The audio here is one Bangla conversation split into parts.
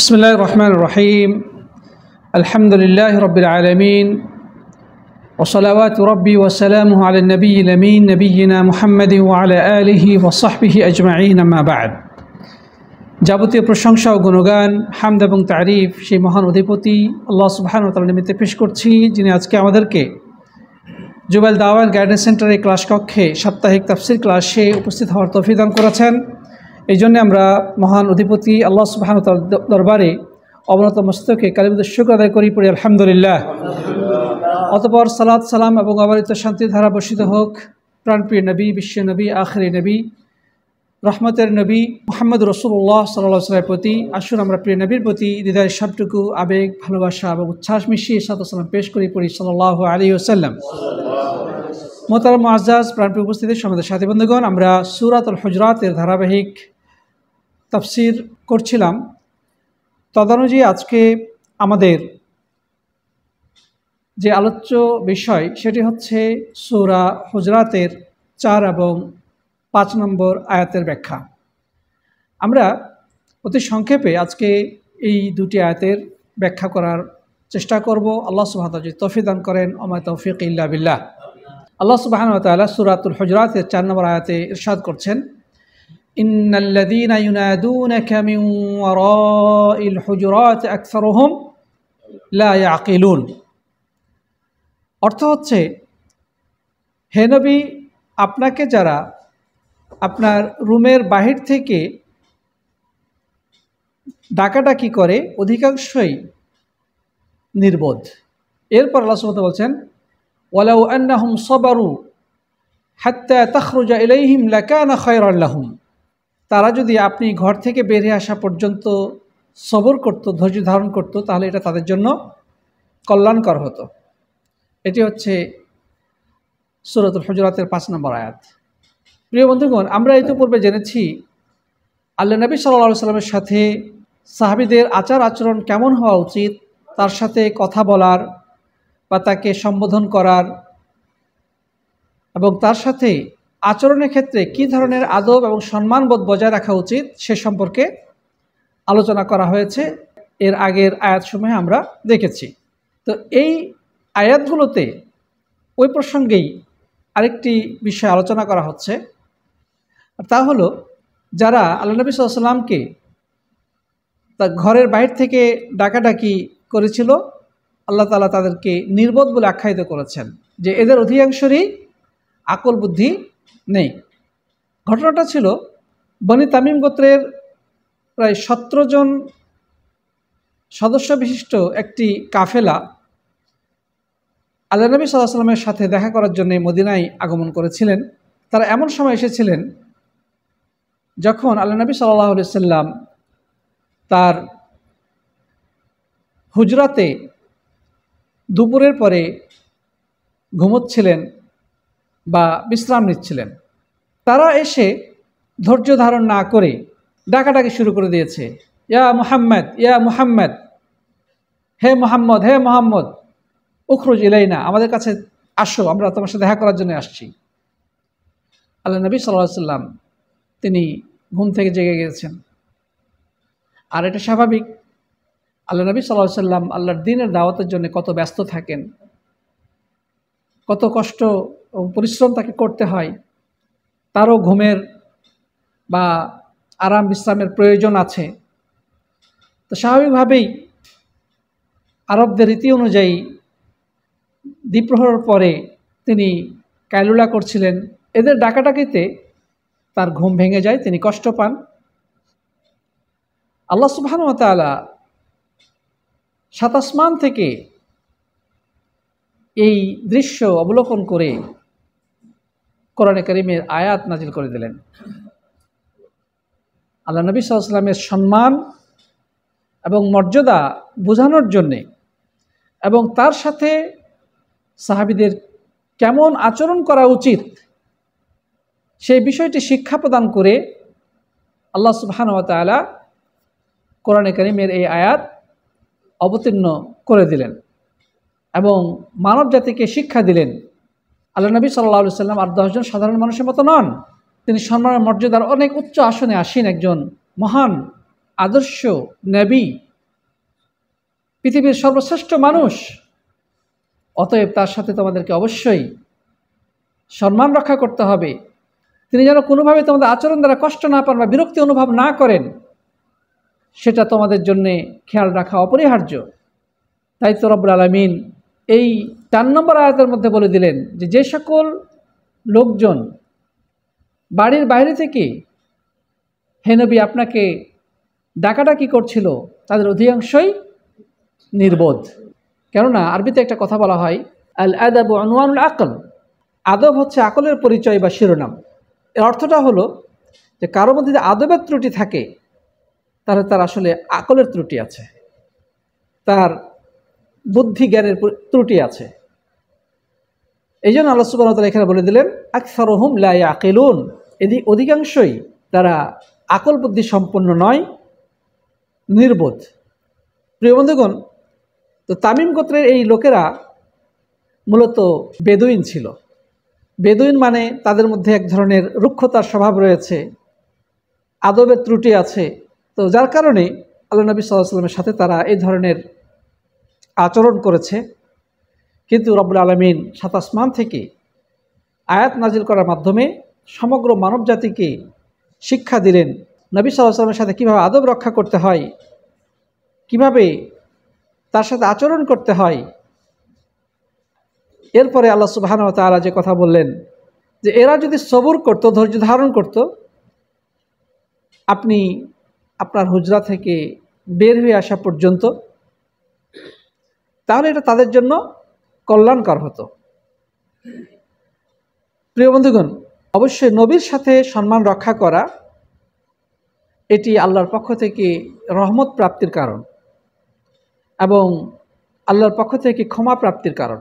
بسم الله الرحمن الرحيم الحمد لله رب العالمين وصلوات ربي وسلامه على النبي الأمين نبينا محمد وعلى آله وصحبه أجمعين أما بعد যাবতীয় প্রশংসা ও গুণগান হামদ এবং তারিফ সেই মহান অধিপতি আল্লাহ সুবহানাহু ওয়া তাআলার নিমিত্তে পেশ করছি, যিনি আজকে আমাদেরকে জুবাইল দাওয়াত গাইডেন্স সেন্টারের ক্লাস কক্ষে সাপ্তাহিক তাফসীর ক্লাসে উপস্থিত হওয়ার তৌফিক দান করেছেন। এই জন্য আমরা মহান অধিপতি আল্লাহ সুবহানাহু ওয়া তাআলার দরবারে অবনত মস্তকে কালিমাতুশ শুকর আদায় করি, পড়ি আলহামদুলিল্লাহ। অতঃপর সালাত সালাম এবং অবারিত শান্তির ধারা বর্ষিত হোক প্রাণপ্রিয় নবী, বিশ্ব নবী, আখিরি নবী, রহমতের নবী মুহাম্মদ রাসূলুল্লাহ সাল্লাল্লাহু আলাইহি ওয়াসাল্লামের প্রতি। আসুন আমরা প্রিয় নবীর প্রতি হৃদয়ের সবটুকু আবেগ, ভালোবাসা এবং উচ্ছ্বাস মিশিয়ে সালাম পেশ করি, পড়ি সাল্লাল্লাহু আলাইহি ওয়াসাল্লাম। মোহতারাম মুআজ্জাজ প্রাণপ্রিয় উপস্থিতি সমাজের সাথী বন্ধুগণ, আমরা সূরাতুল হুজরাতের ধারাবাহিক তাফসীর করছিলাম। তদানুযায়ী আজকে আমাদের যে আলোচ্য বিষয় সেটি হচ্ছে সূরা হুজরাতের 4 এবং 5 নম্বর আয়াতের ব্যাখ্যা। আমরা অতি সংক্ষেপে আজকে এই দুটি আয়াতের ব্যাখ্যা করার চেষ্টা করব। আল্লাহ সুবহানাহু ওয়া তাআলা যদি তৌফিক দান করেন, ওমা তৌফিক ইল্লা বিল্লাহ। আল্লাহ সুবহানাহু ওয়া তাআলা সূরাতুল হুজরাতের 4 নম্বর আয়াতে ইরশাদ করছেন, ইন্নাল্লাযীনা ইউনাদুনাকা মিন ওয়ারাইল হুজুরাতি আকসারুহুম লা ইয়াকিলুন। অর্থ হচ্ছে, হে নবী, আপনাকে যারা আপনার রুমের বাহির থেকে ডাকাডাকি করে অধিকাংশই নির্বোধ। এরপর আল্লাহ সুবহানাহু ওয়া তাআলা বলছেন, ওয়ালাউ আন্নাহুম সাবারু হাত্তা তাখরুজা ইলাইহিম লাকানা খায়রান লাহুম। তারা যদি আপনি ঘর থেকে বের হয়ে আসা পর্যন্ত সবর করত, ধৈর্য ধারণ করত, তাহলে এটা তাদের জন্য কল্যাণকর হতো। এটি হচ্ছে সূরাতুল হুজরাতের 5 নম্বর আয়াত। প্রিয় বন্ধুগণ, আমরা ইতিপূর্বে জেনেছি আল্লাহ নবী সাল্লাল্লাহু আলাইহি ওয়াসাল্লামের সাথে সাহাবীদের আচার আচরণ কেমন হওয়া উচিত, তার সাথে কথা বলার বা তাকে সম্বোধন করার এবং তার সাথে আচরণের ক্ষেত্রে কী ধরনের আদব এবং সম্মানবোধ বজায় রাখা উচিত সে সম্পর্কে আলোচনা করা হয়েছে। এর আগের আয়াতসমূহে আমরা দেখেছি। তো এই আয়াতগুলোতে ওই প্রসঙ্গেই আরেকটি বিষয় আলোচনা করা হচ্ছে, তা হলো যারা আল্লাহ নবী সাল্লাল্লাহু আলাইহি ওয়াসাল্লামকে তার ঘরের বাইরে থেকে ডাকাডাকি করেছিল, আল্লাহ তাআলা তাদেরকে নির্বোধ বলে আখ্যায়িত করেছেন, যে এদের অধিকাংশেরই আকল বুদ্ধি নেই। ঘটনাটা ছিল বনি তামিম গোত্রের প্রায় 17 জন সদস্য বিশিষ্ট একটি কাফেলা আল্লাহ নবী সাল্লাল্লাহু আলাইহি ওয়াসাল্লামের সাথে দেখা করার জন্য মদিনায় আগমন করেছিলেন। তারা এমন সময় এসেছিলেন যখন আল্লাহ নবী সাল্লাল্লাহু আলাইহি ওয়াসাল্লাম তার হুজরাতে দুপুরের পরে ঘুমোচ্ছিলেন বা বিশ্রাম নিচ্ছিলেন। তারা এসে ধৈর্য ধারণ না করে ডাকাডাকি শুরু করে দিয়েছে, ইয়া মুহাম্মদ, ইয়া মুহাম্মদ, হে মুহাম্মদ, হে মুহাম্মদ, উখরুজ ইলাইনা, আমাদের কাছে আসো, আমরা তোমার সাথে দেখা করার জন্য আসছি। আল্লাহ নবী সাল্লাল্লাহু আলাইহি ওয়াসাল্লাম তিনি ঘুম থেকে জেগে গেছেন। আর এটা স্বাভাবিক, আল্লাহ নবী সাল্লাল্লাহু আলাইহি ওয়াসাল্লাম আল্লাহর দ্বীনের দাওয়াতের জন্য কত ব্যস্ত থাকেন, কত কষ্ট ও পরিশ্রম তাকে করতে হয়, তারও ঘুমের বা আরাম বিশ্রামের প্রয়োজন আছে। তো স্বাভাবিকভাবেই আরবদের রীতি অনুযায়ী দ্বিপ্রহরের পরে তিনি কায়লুলা করছিলেন। এদের ডাকাডাকিতে তার ঘুম ভেঙে যায়, তিনি কষ্ট পান। আল্লাহ সুবহানাহু ওয়া তাআলা 7 আসমান থেকে এই দৃশ্য অবলোকন করে কোরআনে কারীমের আয়াত নাজিল করে দিলেন। আল্লাহ নবী সাল্লাল্লাহু আলাইহি ওয়াসাল্লামের সম্মান এবং মর্যাদা বোঝানোর জন্যে এবং তার সাথে সাহাবীদের কেমন আচরণ করা উচিত সেই বিষয়টি শিক্ষা প্রদান করে আল্লাহ সুবহানাহু ওয়া তাআলা কোরআনে কারীমের এই আয়াত অবতীর্ণ করে দিলেন এবং মানব জাতিকে শিক্ষা দিলেন। আল্লাহ নবী সাল্লাল্লাহু আলাইহি ওয়াসাল্লাম আর 10 জন সাধারণ মানুষের মতো নন। তিনি সম্মানের মর্যাদার অনেক উচ্চ আসনে আসীন একজন মহান আদর্শ নবী পৃথিবীর সর্বশ্রেষ্ঠ মানুষ, অতএব তার সাথে তোমাদেরকে অবশ্যই সম্মান রক্ষা করতে হবে। তিনি যেন কোনোভাবে তোমাদের আচরণ দ্বারা কষ্ট না পান বা বিরক্তি অনুভব না করেন, সেটা তোমাদের জন্যে খেয়াল রাখা অপরিহার্য। তাই তো রব্বুল আলামিন এই 4 নম্বর আয়াতের মধ্যে বলে দিলেন যে যে সকল লোকজন বাড়ির বাইরে থেকে হে নবী আপনাকে ডাকাডাকি করছিল, তাদের অধিকাংশই নির্বোধ। কেননা আরবিতে একটা কথা বলা হয়, আল আদাবু উনওয়ানুল আকল, আদব হচ্ছে আকলের পরিচয় বা শিরোনাম। এর অর্থটা হলো যে কারোর মধ্যে যদি আদবের ত্রুটি থাকে, তাহলে তার আসলে আকলের ত্রুটি আছে, তার বুদ্ধি জ্ঞানের ত্রুটি আছে। এই জন্য আল্লাহ সুবহানাহু ওয়া তাআলা এখানে বলে দিলেন আকসারুহুম লা ইয়াকিলুন, অধিকাংশই তারা আকল বুদ্ধি সম্পন্ন নয়, নির্বোধ। প্রিয় বন্ধুগণ, তো তামিম গোত্রের এই লোকেরা মূলত বেদুইন ছিল। বেদুইন মানে তাদের মধ্যে এক ধরনের রুক্ষতার স্বভাব রয়েছে, আদবের ত্রুটি আছে। তো যার কারণে আল্লাহ নবী সাল্লাল্লাহু আলাইহি ওয়াসাল্লামের সাথে তারা এই ধরনের আচরণ করেছে। কিন্তু রব্বুল আলামিন সাত আসমান থেকে আয়াত নাজিল করার মাধ্যমে সমগ্র মানব জাতিকে শিক্ষা দিলেন নবী সাল্লাল্লাহু আলাইহি ওয়াসাল্লামের সাথে কীভাবে আদব রক্ষা করতে হয়, কিভাবে তার সাথে আচরণ করতে হয়। এরপরে আল্লাহ সুবহানাহু ওয়া তাআলা যে কথা বললেন যে এরা যদি সবর করত, ধৈর্য ধারণ করত, আপনি আপনার হুজরা থেকে বের হয়ে আসা পর্যন্ত, তাহলে এটা তাদের জন্য কল্যাণকর হতো। প্রিয় বন্ধুগণ, অবশ্যই নবীর সাথে সম্মান রক্ষা করা এটি আল্লাহর পক্ষ থেকে রহমত প্রাপ্তির কারণ এবং আল্লাহর পক্ষ থেকে ক্ষমা প্রাপ্তির কারণ।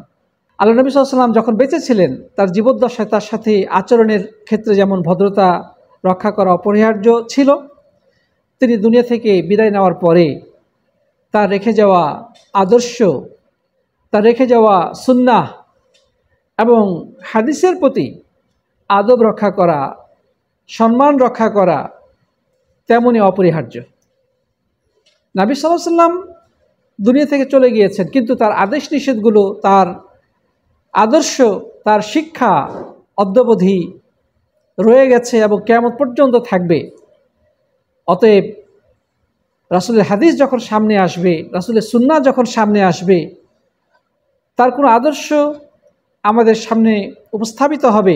আল্লাহ নবী সাল্লাল্লাহু আলাইহি ওয়াসাল্লাম যখন বেঁচে ছিলেন, তার জীবদ্দশায় তার সাথে আচরণের ক্ষেত্রে যেমন ভদ্রতা রক্ষা করা অপরিহার্য ছিল, তিনি দুনিয়া থেকে বিদায় নেওয়ার পরে তার রেখে যাওয়া আদর্শ, তার রেখে যাওয়া সুন্নাহ এবং হাদিসের প্রতি আদব রক্ষা করা, সম্মান রক্ষা করা তেমনই অপরিহার্য। নবী সাল্লাল্লাহু আলাইহি ওয়াসাল্লাম দুনিয়া থেকে চলে গিয়েছেন, কিন্তু তার আদেশ নিষেধগুলো, তার আদর্শ, তার শিক্ষা অদ্যাবধি রয়ে গেছে এবং কিয়ামত পর্যন্ত থাকবে। অতএব রাসূলের হাদিস যখন সামনে আসবে, রাসূলের সুন্নাহ যখন সামনে আসবে, তার কোনো আদর্শ আমাদের সামনে উপস্থাপিত হবে,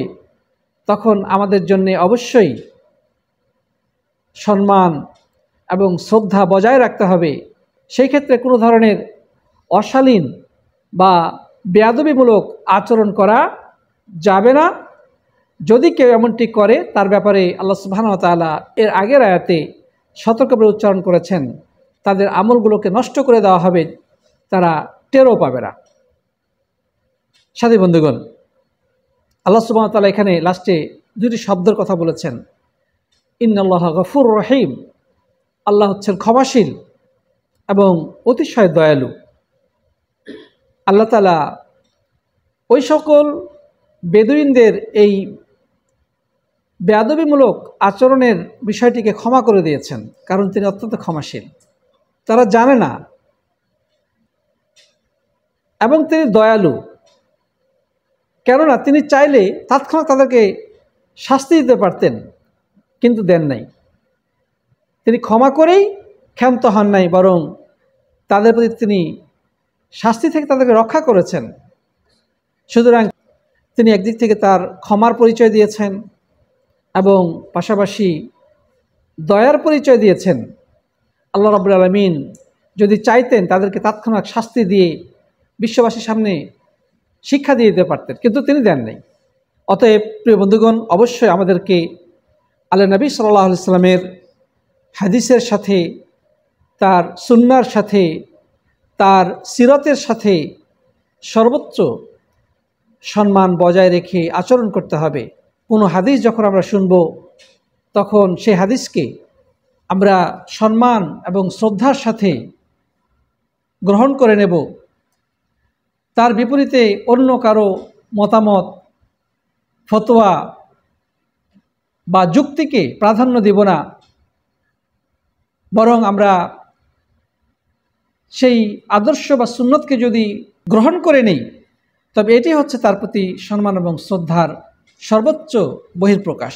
তখন আমাদের জন্য অবশ্যই সম্মান এবং শ্রদ্ধা বজায় রাখতে হবে। সেই ক্ষেত্রে কোনো ধরনের অশালীন বা বেয়াদবিমূলক আচরণ করা যাবে না। যদি কেউ এমনটি করে, তার ব্যাপারে আল্লাহ সুবহানাহু ওয়া তাআলা এর আগের আয়াতে সতর্কভাবে উচ্চারণ করেছেন, তাদের আমলগুলোকে নষ্ট করে দেওয়া হবে, তারা টেরও পাবে না। সাথী বন্ধুগণ, আল্লাহ সুবহানাহু ওয়া তাআলা এখানে লাস্টে দুটি শব্দের কথা বলেছেন, ইন্নাল্লাহা গফুর রহিম, আল্লাহ হচ্ছেন ক্ষমাশীল এবং অতিশয় দয়ালু। আল্লাহ তাআলা ওই সকল বেদুইনদের এই বেয়াদবিমূলক আচরণের বিষয়টিকে ক্ষমা করে দিয়েছেন, কারণ তিনি অত্যন্ত ক্ষমাশীল। তারা জানে না এবং তিনি দয়ালু, কেননা তিনি চাইলে তৎক্ষণাৎ তাদেরকে শাস্তি দিতে পারতেন, কিন্তু দেন নাই। তিনি ক্ষমা করেই ক্ষান্ত হন নাই, বরং তাদের প্রতি তিনি শাস্তি থেকে তাদেরকে রক্ষা করেছেন। সুতরাং তিনি একদিক থেকে তার ক্ষমার পরিচয় দিয়েছেন এবং পাশাপাশি দয়ার পরিচয় দিয়েছেন। আল্লাহ রাব্বুল আলামিন যদি চাইতেন, তাদেরকে তাৎক্ষণিক শাস্তি দিয়ে বিশ্ববাসীর সামনে শিক্ষা দিয়ে দিতে পারতেন, কিন্তু তিনি দেন নাই। অতএব প্রিয় বন্ধুগণ, অবশ্যই আমাদেরকে আল্লাহ নবী সাল্লাল্লাহু আলাইহি সাল্লামের হাদিসের সাথে, তার সুন্নাহর সাথে, তার সিরাতের সাথে সর্বোচ্চ সম্মান বজায় রেখে আচরণ করতে হবে। কোনো হাদিস যখন আমরা শুনব, তখন সেই হাদিসকে আমরা সম্মান এবং শ্রদ্ধার সাথে গ্রহণ করে নেব। তার বিপরীতে অন্য কারো মতামত, ফতোয়া বা যুক্তিকে প্রাধান্য দেব না, বরং আমরা সেই আদর্শ বা সুন্নতকে যদি গ্রহণ করে নেই, তবে এটি হচ্ছে তার প্রতি সম্মান এবং শ্রদ্ধার সর্বোচ্চ বহিঃপ্রকাশ।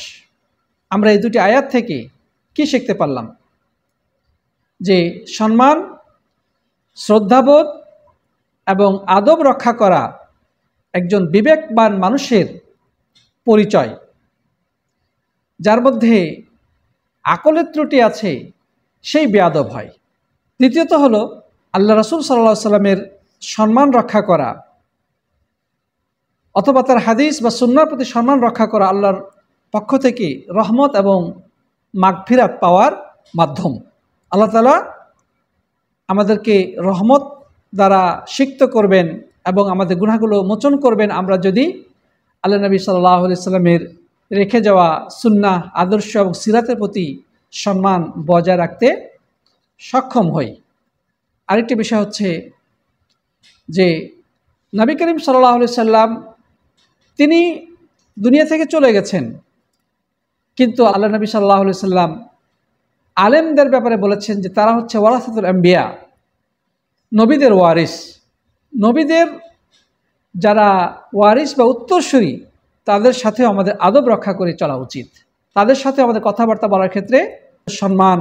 আমরা এই দুটি আয়াত থেকে কি শিখতে পারলাম? যে সম্মান, শ্রদ্ধাবোধ এবং আদব রক্ষা করা একজন বিবেকবান মানুষের পরিচয়। যার মধ্যে আকলের ত্রুটি আছে সেই বেয়াদব হয়। দ্বিতীয়ত হলো আল্লাহ রাসূল সাল্লাল্লাহু আলাইহি সাল্লামের সম্মান রক্ষা করা অথবা তার হাদিস বা সুন্নাহর প্রতি সম্মান রক্ষা করা আল্লাহর পক্ষ থেকে রহমত এবং মাগফিরাত পাওয়ার মাধ্যম। আল্লাহ তাআলা আমাদেরকে রহমত দ্বারা সিক্ত করবেন এবং আমাদের গুনাহগুলো মোচন করবেন আমরা যদি আল্লাহ নবী সাল্লাল্লাহু আলাইহি সাল্লামের রেখে যাওয়া সুন্নাহ, আদর্শ এবং সিরাতের প্রতি সম্মান বজায় রাখতে সক্ষম হই। আরেকটি বিষয় হচ্ছে যে নবী করিম সাল্লাল্লাহু আলাইহি সাল্লাম তিনি দুনিয়া থেকে চলে গেছেন, কিন্তু আল্লাহ নবী সাল্লাল্লাহু আলাইহি সাল্লাম আলেমদের ব্যাপারে বলেছেন যে তারা হচ্ছে ওয়ারাসাতুল আম্বিয়া, নবীদের ওয়ারিস। নবীদের যারা ওয়ারিস বা উত্তরসূরি, তাদের সাথে আমাদের আদব রক্ষা করে চলা উচিত। তাদের সাথে আমাদের কথাবার্তা বলার ক্ষেত্রে সম্মান,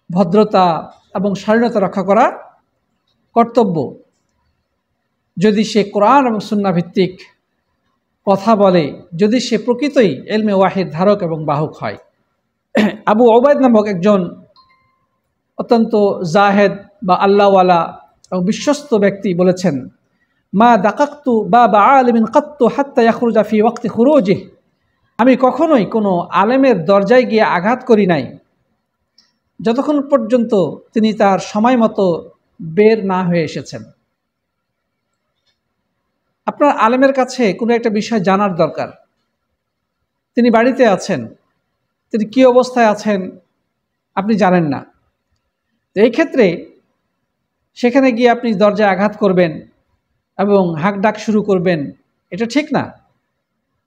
ভদ্রতা এবং শালীনতা রক্ষা করা কর্তব্য। যদি সে কোরআন এবং সুন্নাহ ভিত্তিক কথা বলে, যদি সে প্রকৃতই ইলমে ওয়াহির ধারক এবং বাহক হয়। আবু ওবায়দ নামক একজন অত্যন্ত জাহেদ বা আল্লাহওয়ালা এবং বিশ্বস্ত ব্যক্তি বলেছেন, মা দাকাক্তু বাবা আলিমিন কাত্তু হাত্তা ইয়াখরুজা ফি ওয়াক্তি খুরুজিহি, আমি কখনোই কোনো আলেমের দরজায় গিয়ে আঘাত করি নাই যতক্ষণ পর্যন্ত তিনি তার সময় মতো বের না হয়ে এসেছেন। আপনার আলেমের কাছে কোনো একটা বিষয় জানার দরকার। তিনি বাড়িতে আছেন, তিনি কী অবস্থায় আছেন আপনি জানেন না। এই ক্ষেত্রে সেখানে গিয়ে আপনি দরজায় আঘাত করবেন এবং হাঁক ডাক শুরু করবেন, এটা ঠিক না।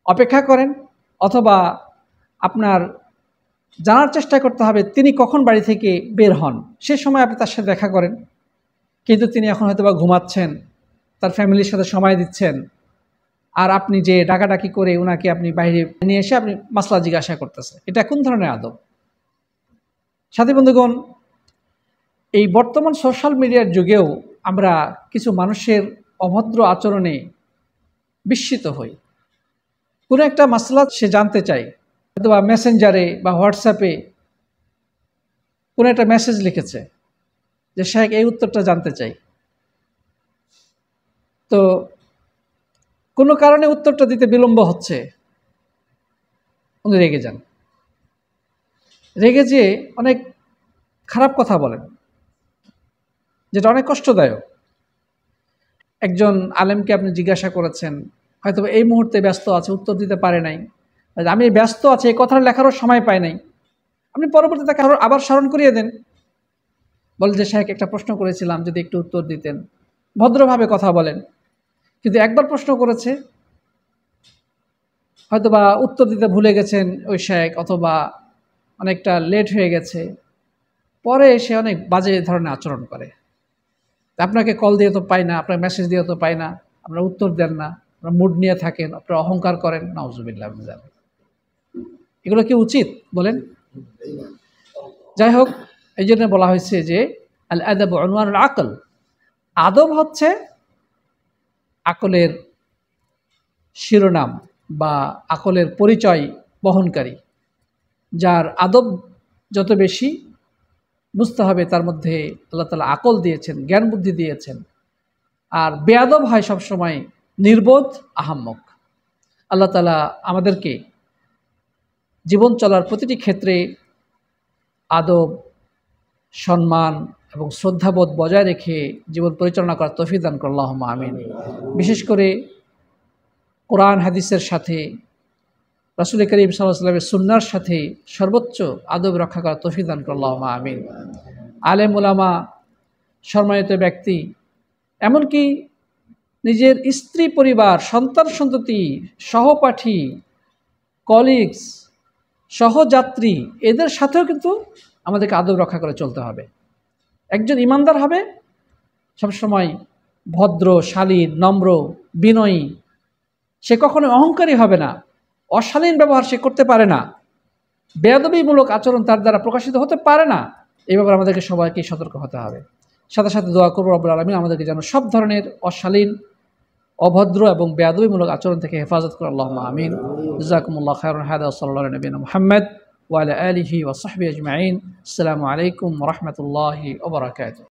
অপেক্ষা করেন, অথবা আপনার জানার চেষ্টা করতে হবে তিনি কখন বাড়ি থেকে বের হন, সে সময় আপনি তার সাথে দেখা করেন। কিন্তু তিনি এখন হয়তো বা ঘুমাচ্ছেন, তার ফ্যামিলির সাথে সময় দিচ্ছেন, আর আপনি যে ডাকাডাকি করে ওনাকে আপনি বাইরে নিয়ে এসে আপনি মাসলা জিজ্ঞাসা করতেছে, এটা কোন ধরনের আদব? সাথী বন্ধুগণ, এই বর্তমান সোশ্যাল মিডিয়ার যুগেও আমরা কিছু মানুষের অভদ্র আচরণে বিস্মিত হই। কোনো একটা মাসলা সে জানতে চায়, অথবা মেসেঞ্জারে বা হোয়াটসঅ্যাপে কোনো একটা মেসেজ লিখেছে যে শাইখ এই উত্তরটা জানতে চাই। তো কোনো কারণে উত্তরটা দিতে বিলম্ব হচ্ছে, উনি রেগে যান। রেগে যেয়ে অনেক খারাপ কথা বলেন, যেটা অনেক কষ্টদায়ক। একজন আলেমকে আপনি জিজ্ঞাসা করেছেন, হয়তো এই মুহূর্তে ব্যস্ত আছে, উত্তর দিতে পারে নাই, আমি ব্যস্ত আছি এই কথাটা লেখারও সময় পাই নাই, আপনি পরবর্তী তাকে আবার স্মরণ করিয়ে দেন। বলেন যে শাইখ একটা প্রশ্ন করেছিলাম, যদি একটু উত্তর দিতেন। ভদ্রভাবে কথা বলেন। কিন্তু একবার প্রশ্ন করেছে, হয়তোবা উত্তর দিতে ভুলে গেছেন ওই শাইখ, অথবা অনেকটা লেট হয়ে গেছে, পরে এসে অনেক বাজে ধরনের আচরণ করে। আপনাকে কল দিয়ে তো পাই না, আপনার মেসেজ দিয়ে তো পাই না, আপনার উত্তর দেন না, আপনার মুড নিয়ে থাকেন, আপনার অহংকার করেন। নাউজুবিল্লাহ। এগুলো কি উচিত বলেন? যাই হোক, এই জন্য বলা হয়েছে যে আল আদাব উনওয়ানুল আকল, আদব হচ্ছে আকলের শিরোনাম বা আকলের পরিচয় বহনকারী। যার আদব যত বেশি, বুঝতে হবে তার মধ্যে আল্লাহ তাআলা আকল দিয়েছেন, জ্ঞান বুদ্ধি দিয়েছেন। আর বেয়াদব হয় সবসময় নির্বোধ, আহাম্মক। আল্লাহ তাআলা আমাদেরকে জীবন চলার প্রতিটি ক্ষেত্রে আদব, সম্মান এবং শ্রদ্ধাবোধ বজায় রেখে জীবন পরিচালনা করার তৌফিক দান করুন, আল্লাহুম্মা আমিন। বিশেষ করে কোরআন হাদিসের সাথে, রাসূল করিম সাল্লাল্লাহু আলাইহি ওয়াসাল্লামের সুন্নাহর সাথে সর্বোচ্চ আদব রক্ষা করার তৌফিক দান করুন, আল্লাহুম্মা আমিন। আলেম উলামা, সম্মানিত ব্যক্তি, এমনকি নিজের স্ত্রী পরিবার, সন্তান সন্ততি, সহপাঠী, কলিগস, সহযাত্রী, এদের সাথেও কিন্তু আমাদেরকে আদব রক্ষা করে চলতে হবে। একজন ইমানদার হবে সবসময় ভদ্র, শালীন, নম্র, বিনয়ী। সে কখনো অহংকারী হবে না, অশালীন ব্যবহার সে করতে পারে না, বেয়াদবিমূলক আচরণ তার দ্বারা প্রকাশিত হতে পারে না। এই ব্যাপারে আমাদেরকে সবাইকে সতর্ক হতে হবে। সাথে সাথে দোয়া করব রব্বুল আলামিন আমাদেরকে যেন সব ধরনের অশালীন, অভদ্র এবং বেয়াদবিমূলক আচরণ থেকে হেফাজত করে। আল্লাহুম্মা আমিন। জাযাকুমুল্লাহু খায়রান। হাদা সাল্লাল্লাহু আলা নবিয়িনা মুহাম্মদ ওয়া আলা আলিহি ওয়া সাহবিহি আজমাইন। আসসালামু আলাইকুম ওয়া রাহমাতুল্লাহি ওয়া বারাকাতুহু।